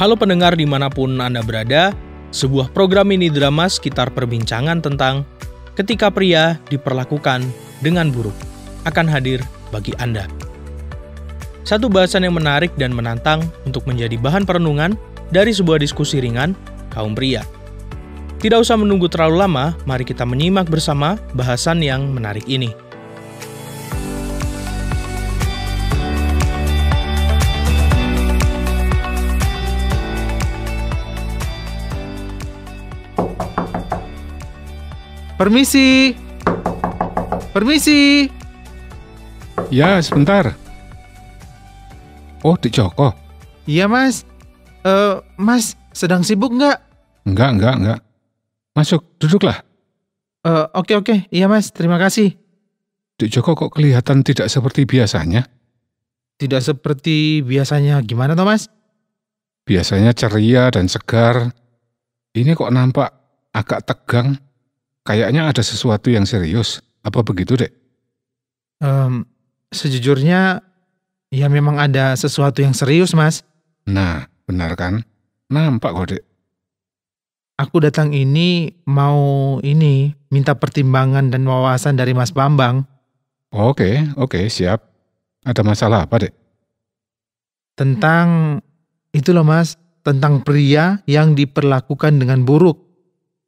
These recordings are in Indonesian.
Halo pendengar dimanapun Anda berada, sebuah program mini drama sekitar perbincangan tentang ketika pria diperlakukan dengan buruk akan hadir bagi Anda. Satu bahasan yang menarik dan menantang untuk menjadi bahan perenungan dari sebuah diskusi ringan kaum pria. Tidak usah menunggu terlalu lama, mari kita menyimak bersama bahasan yang menarik ini. Permisi. Permisi. Ya, sebentar. Oh, Dik Joko. Iya, Mas. Mas, sedang sibuk nggak? Enggak. Masuk, duduklah. Oke. Iya, Mas. Terima kasih. Dik Joko kok kelihatan tidak seperti biasanya? Tidak seperti biasanya. Gimana toh, Mas? Biasanya ceria dan segar. Ini kok nampak agak tegang. Kayaknya ada sesuatu yang serius. Apa begitu, Dek? Sejujurnya, ya memang ada sesuatu yang serius, Mas. Nah, benar kan? Nampak kok, Dek. Aku datang ini mau minta pertimbangan dan wawasan dari Mas Bambang Oke, siap. Ada masalah apa, Dek? tentang itu loh, Mas, tentang pria yang diperlakukan dengan buruk.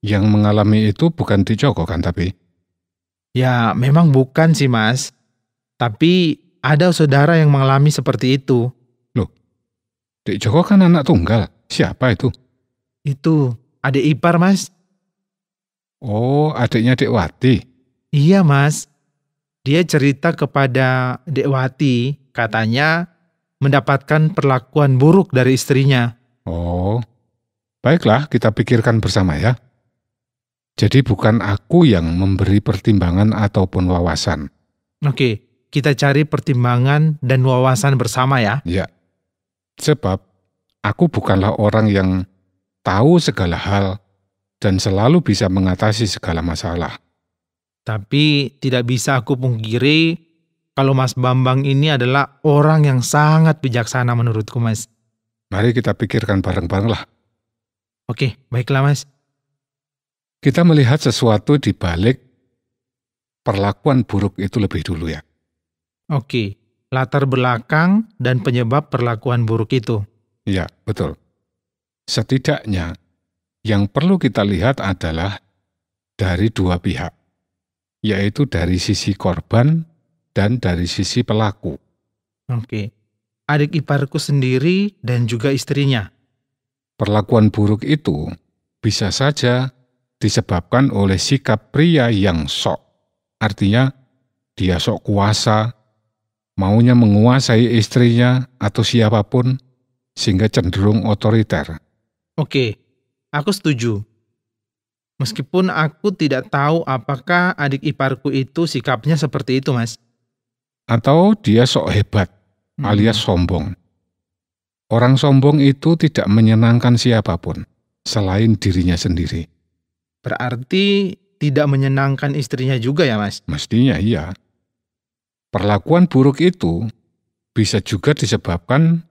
Yang mengalami itu bukan Dik Joko kan, tapi? Ya, memang bukan sih, Mas. Tapi ada saudara yang mengalami seperti itu. Loh, Dik Joko kan anak tunggal. Siapa itu? Itu adik ipar, Mas. Oh, adiknya Dek Wati. Iya, Mas. Dia cerita kepada Dek Wati, katanya mendapatkan perlakuan buruk dari istrinya. Oh, baiklah kita pikirkan bersama ya. Jadi bukan aku yang memberi pertimbangan ataupun wawasan. Oke, kita cari pertimbangan dan wawasan bersama ya. Ya, sebab aku bukanlah orang yang tahu segala hal dan selalu bisa mengatasi segala masalah. Tapi tidak bisa aku pungkiri kalau Mas Bambang ini adalah orang yang sangat bijaksana menurutku, Mas. Mari kita pikirkan bareng-bareng lah. Oke, baiklah, Mas. Kita melihat sesuatu di balik perlakuan buruk itu lebih dulu ya. Oke, latar belakang dan penyebab perlakuan buruk itu. Ya, betul. Setidaknya yang perlu kita lihat adalah dari dua pihak, yaitu dari sisi korban dan dari sisi pelaku. Oke, adik iparku sendiri dan juga istrinya. Perlakuan buruk itu bisa saja disebabkan oleh sikap pria yang sok. Artinya, dia sok kuasa, maunya menguasai istrinya atau siapapun, sehingga cenderung otoriter. Oke, aku setuju. Meskipun aku tidak tahu apakah adik iparku itu sikapnya seperti itu, Mas. Atau dia sok hebat, alias sombong. Orang sombong itu tidak menyenangkan siapapun, selain dirinya sendiri. Berarti tidak menyenangkan istrinya juga ya, Mas? Mestinya iya. Perlakuan buruk itu bisa juga disebabkan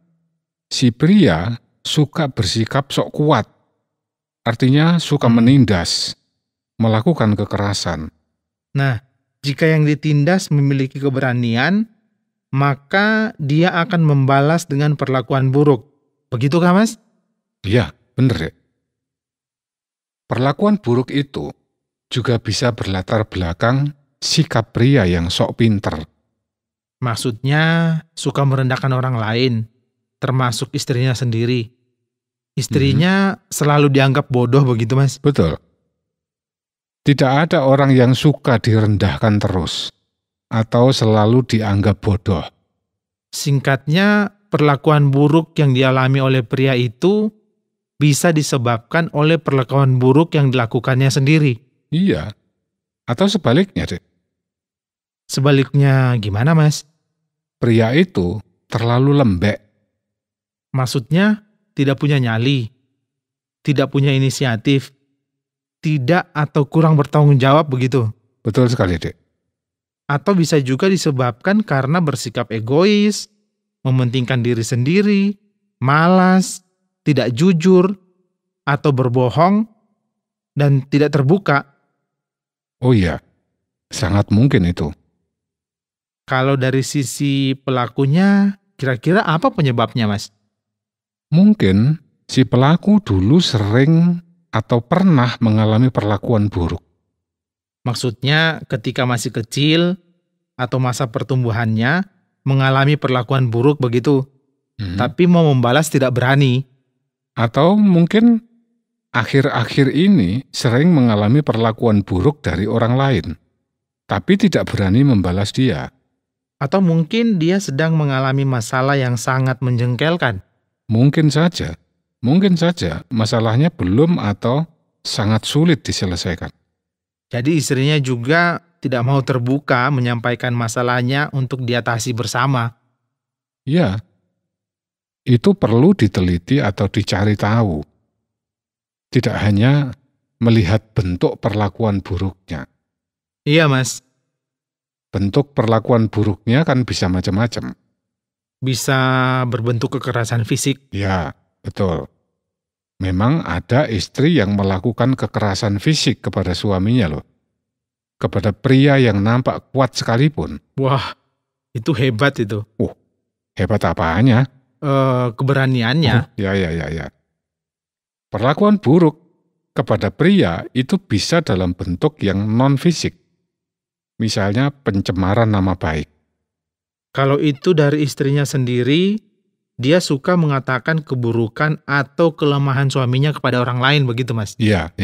si pria suka bersikap sok kuat. Artinya suka menindas, melakukan kekerasan. Nah, jika yang ditindas memiliki keberanian, maka dia akan membalas dengan perlakuan buruk. Begitukah, Mas? Iya, bener ya. Perlakuan buruk itu juga bisa berlatar belakang sikap pria yang sok pinter. Maksudnya suka merendahkan orang lain, termasuk istrinya sendiri. Istrinya selalu dianggap bodoh begitu, Mas? Betul. Tidak ada orang yang suka direndahkan terus atau selalu dianggap bodoh. Singkatnya, perlakuan buruk yang dialami oleh pria itu bisa disebabkan oleh perlakuan buruk yang dilakukannya sendiri. Iya. Atau sebaliknya, Dek. Sebaliknya gimana, Mas? Pria itu terlalu lembek. Maksudnya tidak punya nyali, tidak punya inisiatif, tidak atau kurang bertanggung jawab begitu. Betul sekali, Dek. Atau bisa juga disebabkan karena bersikap egois, mementingkan diri sendiri, malas, tidak jujur, atau berbohong, dan tidak terbuka. Oh iya, sangat mungkin itu. Kalau dari sisi pelakunya, kira-kira apa penyebabnya, Mas? Mungkin si pelaku dulu sering atau pernah mengalami perlakuan buruk. Maksudnya ketika masih kecil atau masa pertumbuhannya mengalami perlakuan buruk begitu, tapi mau membalas tidak berani. Atau mungkin akhir-akhir ini sering mengalami perlakuan buruk dari orang lain, tapi tidak berani membalas dia. Atau mungkin dia sedang mengalami masalah yang sangat menjengkelkan. Mungkin saja masalahnya belum atau sangat sulit diselesaikan. Jadi istrinya juga tidak mau terbuka menyampaikan masalahnya untuk diatasi bersama. Ya, itu perlu diteliti atau dicari tahu. Tidak hanya melihat bentuk perlakuan buruknya. Iya, Mas. Bentuk perlakuan buruknya kan bisa macam-macam. Bisa berbentuk kekerasan fisik. Ya, betul. Memang ada istri yang melakukan kekerasan fisik kepada suaminya loh. Kepada pria yang nampak kuat sekalipun. Wah, itu hebat itu. Hebat apanya? Keberaniannya. Ya. Perlakuan buruk kepada pria itu bisa dalam bentuk yang non-fisik. Misalnya pencemaran nama baik. Kalau itu dari istrinya sendiri, dia suka mengatakan keburukan atau kelemahan suaminya kepada orang lain, begitu, Mas? Iya.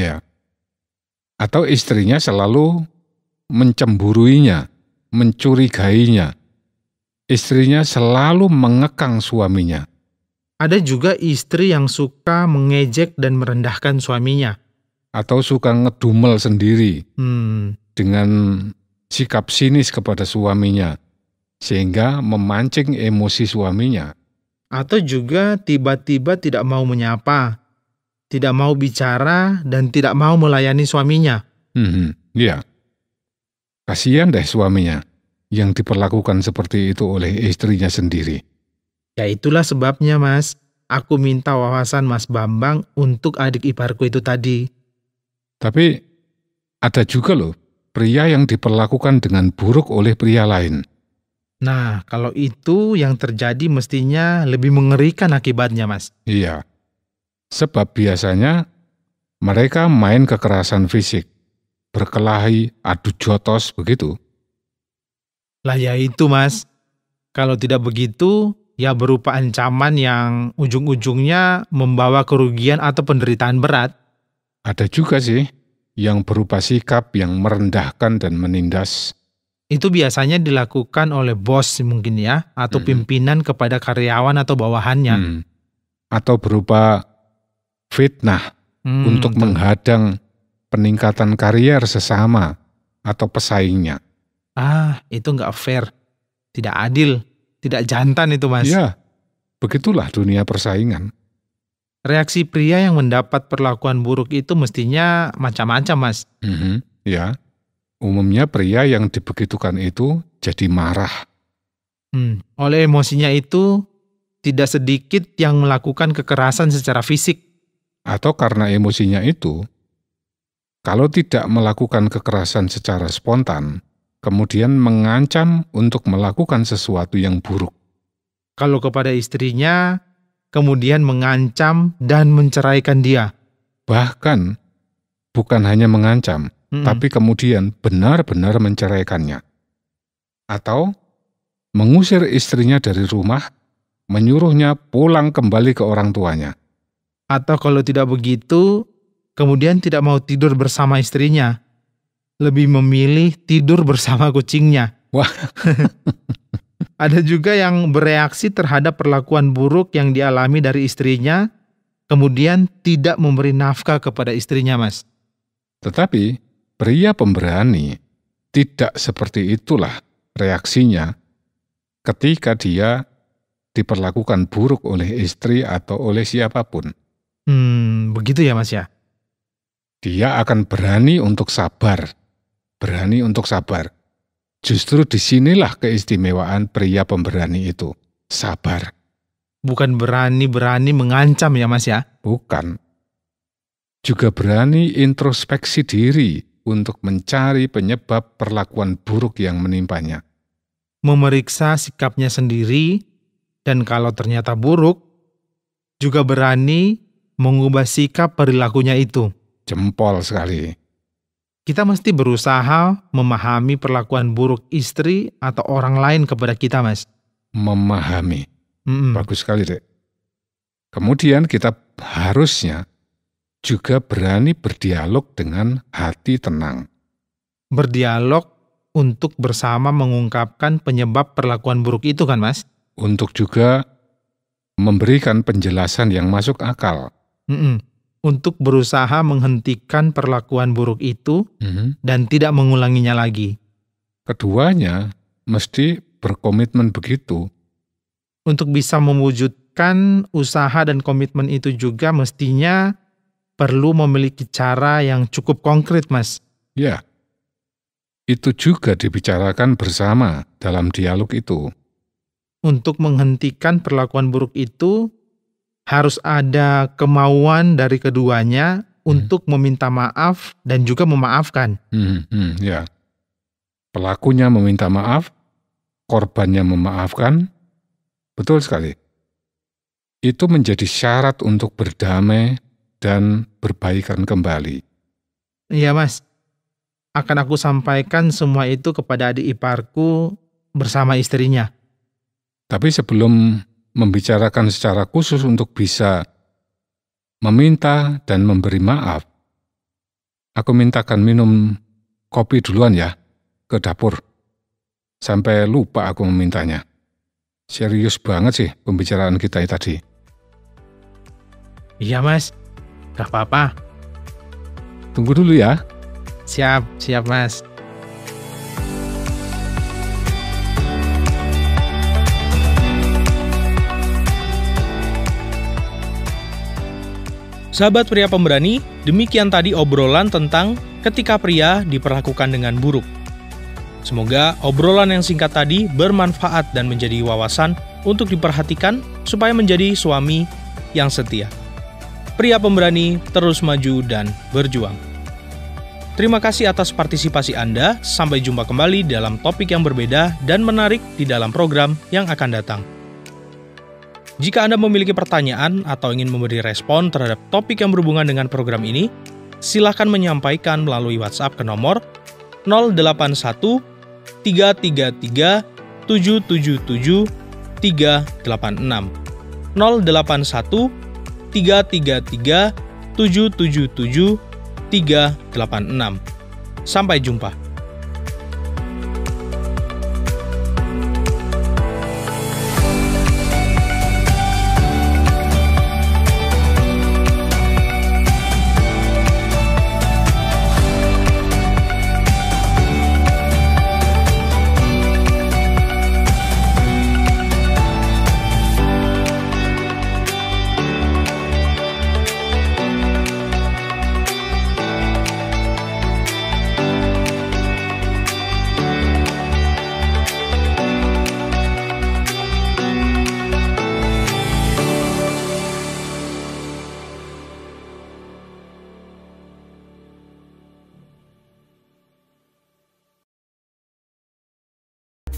Atau istrinya selalu mencemburuinya, mencurigainya. Istrinya selalu mengekang suaminya. Ada juga istri yang suka mengejek dan merendahkan suaminya. Atau suka ngedumel sendiri dengan sikap sinis kepada suaminya, sehingga memancing emosi suaminya. Atau juga tiba-tiba tidak mau menyapa, tidak mau bicara, dan tidak mau melayani suaminya. Iya. Kasihan deh suaminya yang diperlakukan seperti itu oleh istrinya sendiri. Ya itulah sebabnya, Mas. Aku minta wawasan Mas Bambang untuk adik iparku itu tadi. Tapi ada juga loh pria yang diperlakukan dengan buruk oleh pria lain. Nah, kalau itu yang terjadi mestinya lebih mengerikan akibatnya, Mas. Iya. Sebab biasanya mereka main kekerasan fisik, berkelahi, adu jotos, begitu. Lah ya itu, Mas. Kalau tidak begitu, ya berupa ancaman yang ujung-ujungnya membawa kerugian atau penderitaan berat. Ada juga sih yang berupa sikap yang merendahkan dan menindas. Itu biasanya dilakukan oleh bos mungkin ya, atau pimpinan kepada karyawan atau bawahannya. Atau berupa fitnah untuk menghadang peningkatan karier sesama atau pesaingnya. Itu nggak fair, tidak adil, tidak jantan itu, Mas. Ya, begitulah dunia persaingan. Reaksi pria yang mendapat perlakuan buruk itu mestinya macam-macam, Mas. Ya. Umumnya pria yang dibegitukan itu jadi marah. Oleh emosinya itu, tidak sedikit yang melakukan kekerasan secara fisik. Atau karena emosinya itu, kalau tidak melakukan kekerasan secara spontan, kemudian mengancam untuk melakukan sesuatu yang buruk. Kalau kepada istrinya, kemudian mengancam dan menceraikan dia. Bahkan, bukan hanya mengancam, tapi kemudian benar-benar menceraikannya. Atau mengusir istrinya dari rumah, menyuruhnya pulang kembali ke orang tuanya. Atau kalau tidak begitu, kemudian tidak mau tidur bersama istrinya. Lebih memilih tidur bersama kucingnya. Wah. Ada juga yang bereaksi terhadap perlakuan buruk yang dialami dari istrinya, kemudian tidak memberi nafkah kepada istrinya, Mas. Tetapi pria pemberani tidak seperti itulah reaksinya ketika dia diperlakukan buruk oleh istri atau oleh siapapun. Begitu ya, Mas ya? Dia akan berani untuk sabar. Justru disinilah keistimewaan pria pemberani itu, sabar. Bukan berani-berani mengancam ya Mas ya? Bukan. Juga berani introspeksi diri untuk mencari penyebab perlakuan buruk yang menimpanya. Memeriksa sikapnya sendiri, dan kalau ternyata buruk, juga berani mengubah sikap perilakunya itu. Jempol sekali. Kita mesti berusaha memahami perlakuan buruk istri atau orang lain kepada kita, Mas. Memahami. Bagus sekali, Dek. Kemudian kita harusnya juga berani berdialog dengan hati tenang. Berdialog untuk bersama mengungkapkan penyebab perlakuan buruk itu kan, Mas? Untuk juga memberikan penjelasan yang masuk akal. Untuk berusaha menghentikan perlakuan buruk itu dan tidak mengulanginya lagi. Keduanya mesti berkomitmen begitu. Untuk bisa mewujudkan usaha dan komitmen itu juga mestinya perlu memiliki cara yang cukup konkret, Mas. Ya, itu juga dibicarakan bersama dalam dialog itu. Untuk menghentikan perlakuan buruk itu, harus ada kemauan dari keduanya untuk meminta maaf dan juga memaafkan. Ya, pelakunya meminta maaf, korbannya memaafkan. Betul sekali. Itu menjadi syarat untuk berdamai dan berbaikan kembali. Iya, Mas. Akan aku sampaikan semua itu kepada adik iparku bersama istrinya. Tapi sebelum membicarakan secara khusus untuk bisa meminta dan memberi maaf, aku mintakan minum kopi duluan ya, ke dapur. Sampai lupa aku memintanya. Serius banget sih pembicaraan kita tadi. Iya, Mas. Gak apa-apa. Tunggu dulu ya. Siap, Mas. Sahabat pria pemberani, demikian tadi obrolan tentang ketika pria diperlakukan dengan buruk. Semoga obrolan yang singkat tadi bermanfaat dan menjadi wawasan untuk diperhatikan supaya menjadi suami yang setia. Pria pemberani terus maju dan berjuang. Terima kasih atas partisipasi Anda. Sampai jumpa kembali dalam topik yang berbeda dan menarik di dalam program yang akan datang. Jika Anda memiliki pertanyaan atau ingin memberi respon terhadap topik yang berhubungan dengan program ini, silakan menyampaikan melalui WhatsApp ke nomor 081 333 777 386 081 333 777 386. Sampai jumpa.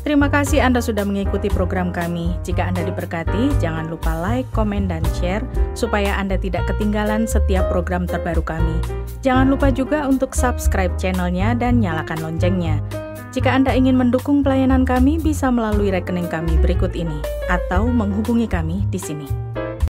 Terima kasih Anda sudah mengikuti program kami. Jika Anda diberkati, jangan lupa like, komen, dan share supaya Anda tidak ketinggalan setiap program terbaru kami. Jangan lupa juga untuk subscribe channelnya dan nyalakan loncengnya. Jika Anda ingin mendukung pelayanan kami, bisa melalui rekening kami berikut ini atau menghubungi kami di sini.